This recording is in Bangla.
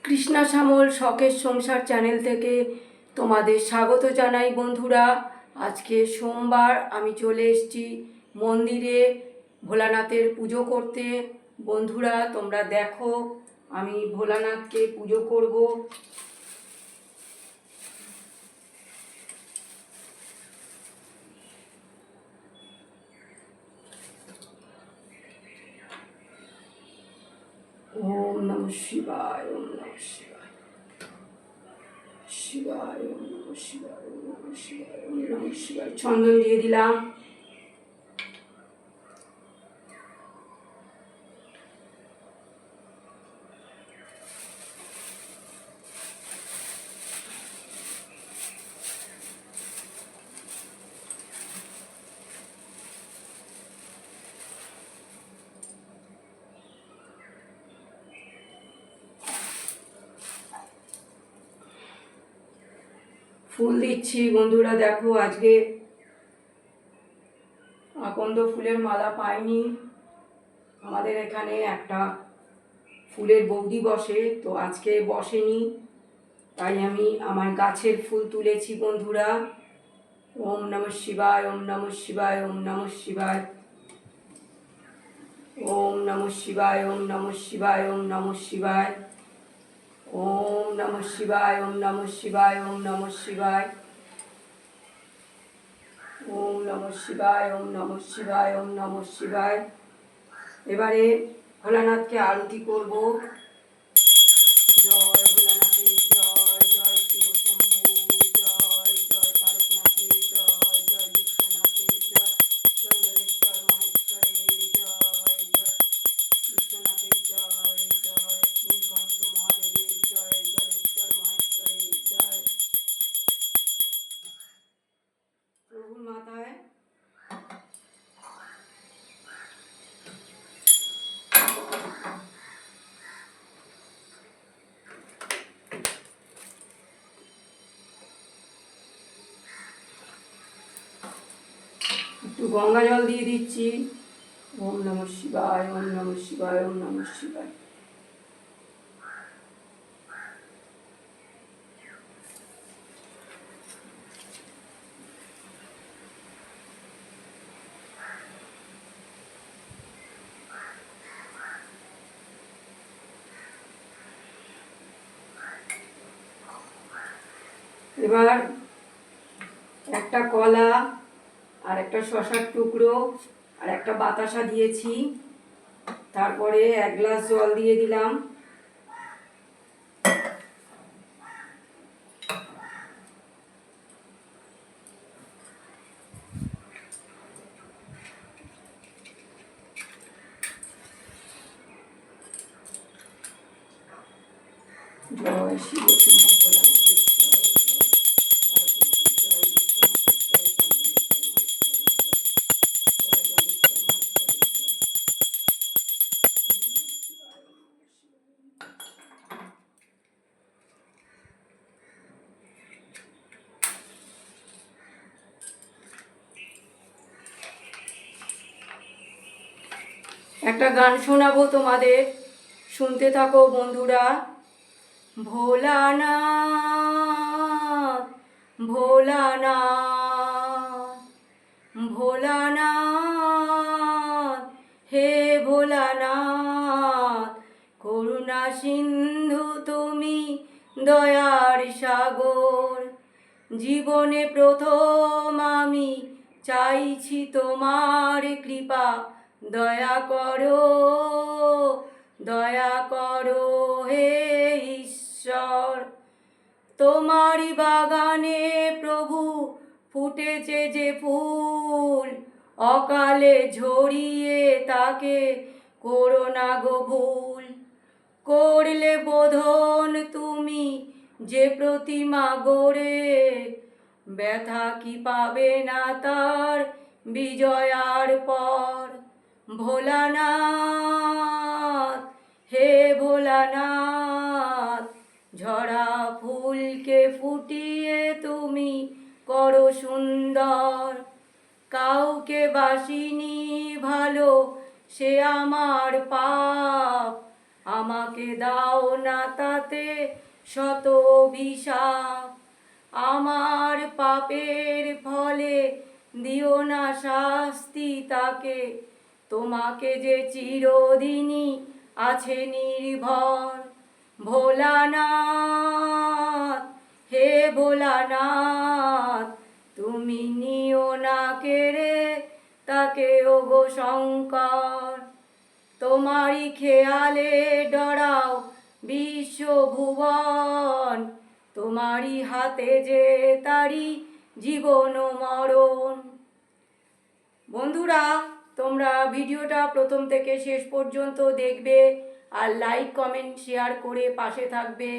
কৃষ্ণা শ্যামল শখের সংসার চ্যানেল থেকে তোমাদের স্বাগত জানাই বন্ধুরা। আজকে সোমবার আমি চলে এসেছি মন্দিরে ভোলানাথের পুজো করতে। বন্ধুরা তোমরা দেখো আমি ভোলানাথকে পুজো করব। ওম নমঃ শিবায়, ওম নমঃ শিবায়, শিবায়, ওম নমঃ শিবায়, ওম নমঃ শিবায়, ওম নমঃ শিবায়। চন্দন দিয়ে দিলাম। ফুল দিচ্ছি বন্ধুরা, দেখো আজকে আকন্দ ফুলের মালা পাইনি। আমাদের এখানে একটা ফুলের বৌদি বসে, তো আজকে বসেনি, তাই আমি আমার গাছের ফুল তুলেছি বন্ধুরা। ওম নমঃ শিবায়, ওম নমঃ শিবায়, ওম নমঃ শিবায়, ওম নমঃ শিবায়, ওম নমঃ শিবায়, ওম নমঃ শিবায়, ওম নমঃ শিবায়, ওম নমঃ শিবায়, ওম নমঃ শিবায়, ওম নমঃ শিবায়, ওম নমঃ শিবায়, ওম নমঃ শিবায়। এবারে ভোলানাথকে আরতি করব। জয় ভোলানাথের জয়, জয় শিব শম্ভু, জয় জয় তারকনাথের জয়, জয় বিশ্বনাথের জয়, চন্দনেশ্বর মহেশ্বরের জয়, জয় বিশ্বনাথের জয়, জয় নীলকণ্ঠ মহাদেবের জয়, জলেশ্বর মহেশ্বরের জয়। প্রভুর মাথায় একটু গঙ্গা জল দিয়ে দিচ্ছি। ওম নমঃ শিবায়, ওম নমঃ শিবায়, ওম নমঃ শিবায়। এবার একটা কলা আর একটা শশার টুকরো আর একটা বাতাসা দিয়েছি, তারপরে 1 গ্লাস জল দিয়ে দিলাম। জয় শিব শম্ভু ভোলানাথের জয়, জয় তারকনাথের জয়, বিশ্বনাথের জয়, চন্দনেশ্বর মহেশ্বরের জয়, জয় জলেশ্বর মহেশ্বরের জয়। একটা গান শোনাবো তোমাদের, শুনতে থাকো বন্ধুরা। ভোলানাথ, ভোলানাথ, ভোলানাথ, হে ভোলানাথ, করুণা সিন্ধু তুমি, দয়ার সাগর। জীবনে প্রথম আমি চাইছি তোমার কৃপা, দয়া করো, দয়া করো হে ঈশ্বর। তোমারই বাগানে প্রভু ফুটেছে যে ফুল, অকালে ঝরিয়ে তাকে করো না গো ভুল। করলে বোধন তুমি যে প্রতিমা গড়ে, ব্যথা কি পাবে না তার বিজয়ার পর। ভোলানাথ, হে ভোলানাথ, ঝরা ফুলকে ফুটিয়ে তুমি করো সুন্দর। কাউকে বাসিনি ভালো সে আমার পাপ, আমাকে দাও না তাতে শত অভিশাপ, আমার পাপের ফলে দিও না শাস্তি তাকে, তোমাকে যে চিরদিনই আছে নির্ভর। ভোলানাথ, হে ভোলানাথ, তুমি নিও না কেড়ে তাকে ওগো শঙ্কর। তোমারই খেয়ালে ডরাও বিশ্বভুবন, তোমারই হাতে যে তারি জীবন ও মরণ। বন্ধুরা, তোমরা ভিডিওটা প্রথম থেকে শেষ পর্যন্ত দেখবে আর লাইক কমেন্ট শেয়ার করে পাশে থাকবে।